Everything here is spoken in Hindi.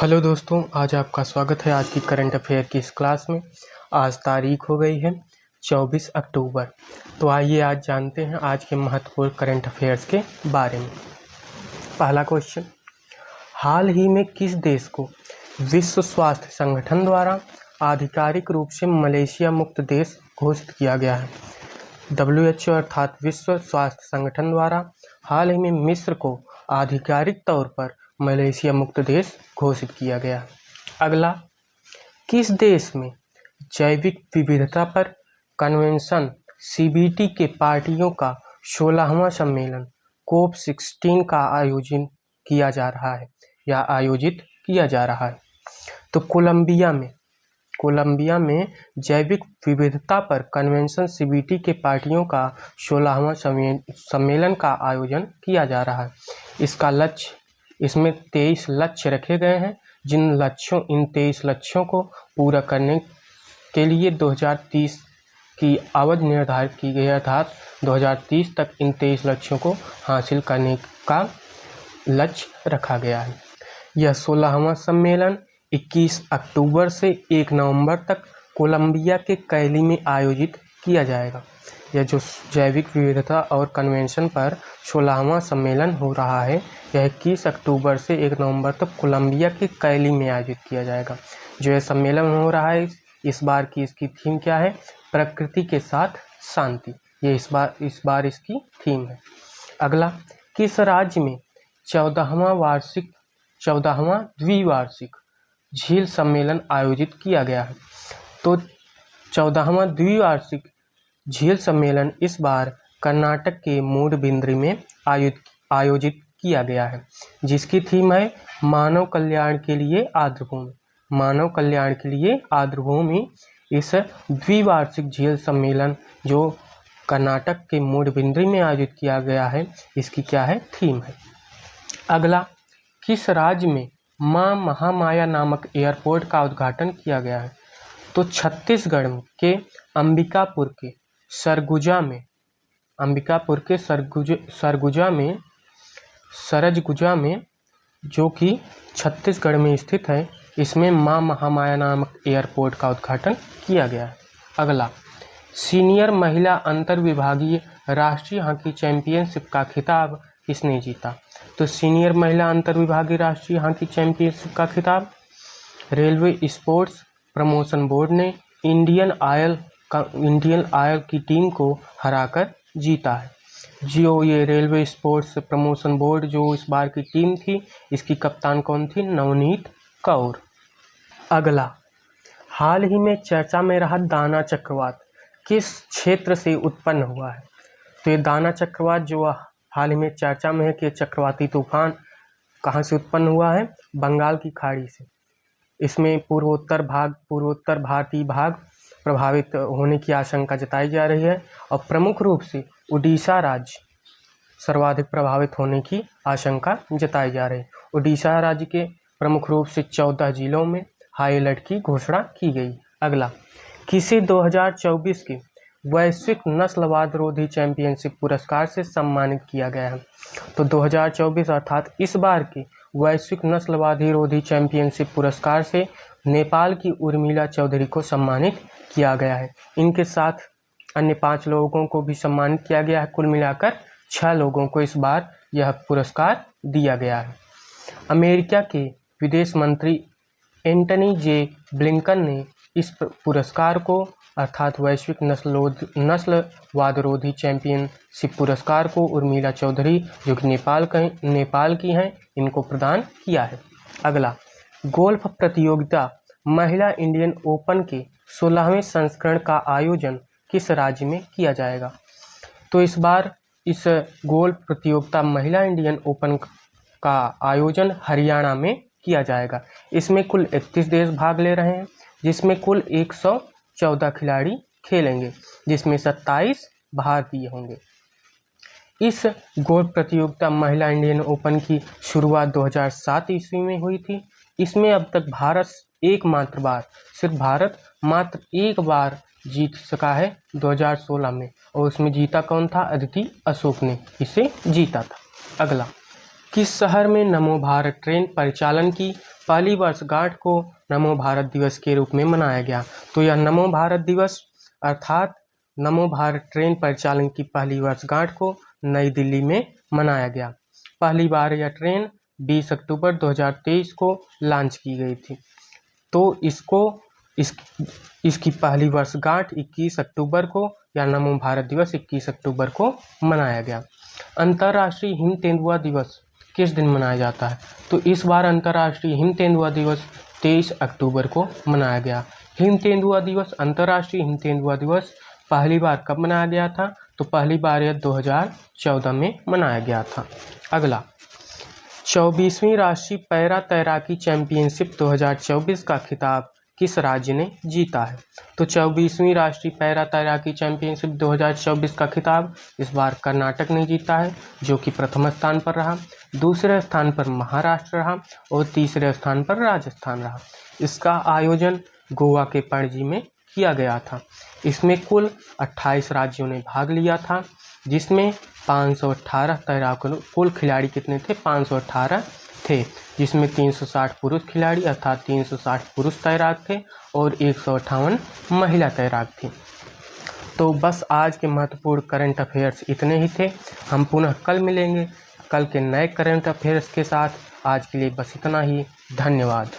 हेलो दोस्तों, आज आपका स्वागत है आज की करंट अफेयर की इस क्लास में। आज तारीख हो गई है 24 अक्टूबर। तो आइए आज जानते हैं आज के महत्वपूर्ण करंट अफेयर्स के बारे में। पहला क्वेश्चन, हाल ही में किस देश को विश्व स्वास्थ्य संगठन द्वारा आधिकारिक रूप से मलेशिया मुक्त देश घोषित किया गया है? WHO अर्थात विश्व स्वास्थ्य संगठन द्वारा हाल ही में मिस्र को आधिकारिक तौर पर मलेशिया मुक्त देश घोषित किया गया। अगला, किस देश में जैविक विविधता पर कन्वेंशन CBT के पार्टियों का 16वां सम्मेलन COP16 का आयोजित किया जा रहा है? तो कोलंबिया में जैविक विविधता पर कन्वेंशन CBT के पार्टियों का 16वां सम्मेलन का आयोजन किया जा रहा है। इसमें 23 लक्ष्य रखे गए हैं। इन 23 लक्ष्यों को पूरा करने के लिए 2030 की अवधि निर्धारित की गई है, अर्थात 2030 तक इन 23 लक्ष्यों को हासिल करने का लक्ष्य रखा गया है। यह 16वां सम्मेलन 21 अक्टूबर से 1 नवंबर तक कोलंबिया के कैली में आयोजित किया जाएगा। यह जो जैविक विविधता और कन्वेंशन पर 16वां सम्मेलन हो रहा है, यह 21 अक्टूबर से 1 नवंबर तक कोलंबिया के कैली में आयोजित किया जाएगा। जो यह सम्मेलन हो रहा है, इस बार की इसकी थीम क्या है? प्रकृति के साथ शांति। ये इस बार इसकी थीम है। अगला, किस राज्य में 14वां द्विवार्षिक झील सम्मेलन आयोजित किया गया है? तो 14वां द्विवार्षिक झील सम्मेलन इस बार कर्नाटक के मूडबिद्री में आयोजित किया गया है, जिसकी थीम है मानव कल्याण के लिए आर्द्रभूमि। इस द्विवार्षिक झील सम्मेलन जो कर्नाटक के मूडबिद्री में आयोजित किया गया है, इसकी क्या है? थीम है। अगला, किस राज्य में मां महामाया नामक एयरपोर्ट का उद्घाटन किया गया है? तो छत्तीसगढ़ के अंबिकापुर के सरगुजा में जो कि छत्तीसगढ़ में स्थित है, इसमें मां महामाया नामक एयरपोर्ट का उद्घाटन किया गया है। अगला, सीनियर महिला अंतर्विभागीय राष्ट्रीय हॉकी चैंपियनशिप का खिताब किसने जीता? तो सीनियर महिला अंतर्विभागीय राष्ट्रीय हॉकी चैंपियनशिप का खिताब रेलवे स्पोर्ट्स प्रमोशन बोर्ड ने इंडियन ऑयल की टीम को हराकर जीता है। जो ये रेलवे स्पोर्ट्स प्रमोशन बोर्ड जो इस बार की टीम थी, इसकी कप्तान कौन थी? नवनीत कौर। अगला, हाल ही में चर्चा में रहा दाना चक्रवात किस क्षेत्र से उत्पन्न हुआ है? तो ये दाना चक्रवात जो हाल ही में चर्चा में है कि चक्रवाती तूफान कहाँ से उत्पन्न हुआ है? बंगाल की खाड़ी से। इसमें पूर्वोत्तर भारतीय भाग प्रभावित होने की आशंका जताई जा रही है और प्रमुख रूप से उड़ीसा राज्य सर्वाधिक प्रभावित होने की आशंका जताई जा रही है। उड़ीसा राज्य के प्रमुख रूप से 14 जिलों में हाई अलर्ट की घोषणा की गई। अगला, किसे 2024 के वैश्विक नस्लवाद रोधी चैंपियनशिप पुरस्कार से सम्मानित किया गया है? तो 2024 अर्थात इस बार के वैश्विक नस्लवादी रोधी चैंपियनशिप पुरस्कार से नेपाल की उर्मिला चौधरी को सम्मानित किया गया है। इनके साथ अन्य 5 लोगों को भी सम्मानित किया गया है। कुल मिलाकर 6 लोगों को इस बार यह पुरस्कार दिया गया है। अमेरिका के विदेश मंत्री एंटनी जे ब्लिंकन ने इस पुरस्कार को अर्थात वैश्विक नस्लवादरोधी चैंपियनशिप पुरस्कार को उर्मिला चौधरी जो कि नेपाल की हैं, इनको प्रदान किया है। अगला, गोल्फ प्रतियोगिता महिला इंडियन ओपन के 16वें संस्करण का आयोजन किस राज्य में किया जाएगा? तो इस बार इस गोल्फ प्रतियोगिता महिला इंडियन ओपन का आयोजन हरियाणा में किया जाएगा। इसमें कुल 31 देश भाग ले रहे हैं, जिसमें कुल 114 खिलाड़ी खेलेंगे, जिसमें 27 भारतीय होंगे। इस गोल्फ प्रतियोगिता महिला इंडियन ओपन की शुरुआत 2007 ईस्वी में हुई थी। इसमें अब तक भारत मात्र एक बार जीत सका है 2016 में, और उसमें जीता कौन था? अदिति अशोक ने इसे जीता था। अगला, किस शहर में नमो भारत ट्रेन परिचालन की पहली वर्षगांठ को नमो भारत दिवस के रूप में मनाया गया। तो यह नमो भारत दिवस अर्थात नमो भारत ट्रेन परिचालन की पहली वर्षगांठ को नई दिल्ली में मनाया गया। पहली बार यह ट्रेन 20 अक्टूबर 2023 को लॉन्च की गई थी। तो इसकी पहली वर्षगांठ 21 अक्टूबर को या नमो भारत दिवस 21 अक्टूबर को मनाया गया। अंतर्राष्ट्रीय हिम तेंदुआ दिवस किस दिन मनाया जाता है? तो इस बार अंतर्राष्ट्रीय हिम तेंदुआ दिवस 23 अक्टूबर को मनाया गया। हिम तेंदुआ दिवस, अंतर्राष्ट्रीय हिम तेंदुआ दिवस पहली बार कब मनाया गया था? तो पहली बार यह 2014 में मनाया गया था। अगला, 24वीं राष्ट्रीय पैरा तैराकी चैंपियनशिप 2024 का खिताब किस राज्य ने जीता है? तो 24वीं राष्ट्रीय पैरा तैराकी चैंपियनशिप 2024 का खिताब इस बार कर्नाटक ने जीता है, जो कि प्रथम स्थान पर रहा। दूसरे स्थान पर महाराष्ट्र रहा और तीसरे स्थान पर राजस्थान रहा। इसका आयोजन गोवा के पणजी में किया गया था। इसमें कुल 28 राज्यों ने भाग लिया था, जिसमें 518 तैराकों, कुल खिलाड़ी कितने थे? 518 थे, जिसमें 360 पुरुष खिलाड़ी अर्थात 360 पुरुष तैराक थे और 158 महिला तैराक थी। तो बस आज के महत्वपूर्ण करंट अफेयर्स इतने ही थे। हम पुनः कल मिलेंगे, कल के नए करंट अफेयर्स के साथ। आज के लिए बस इतना ही। धन्यवाद।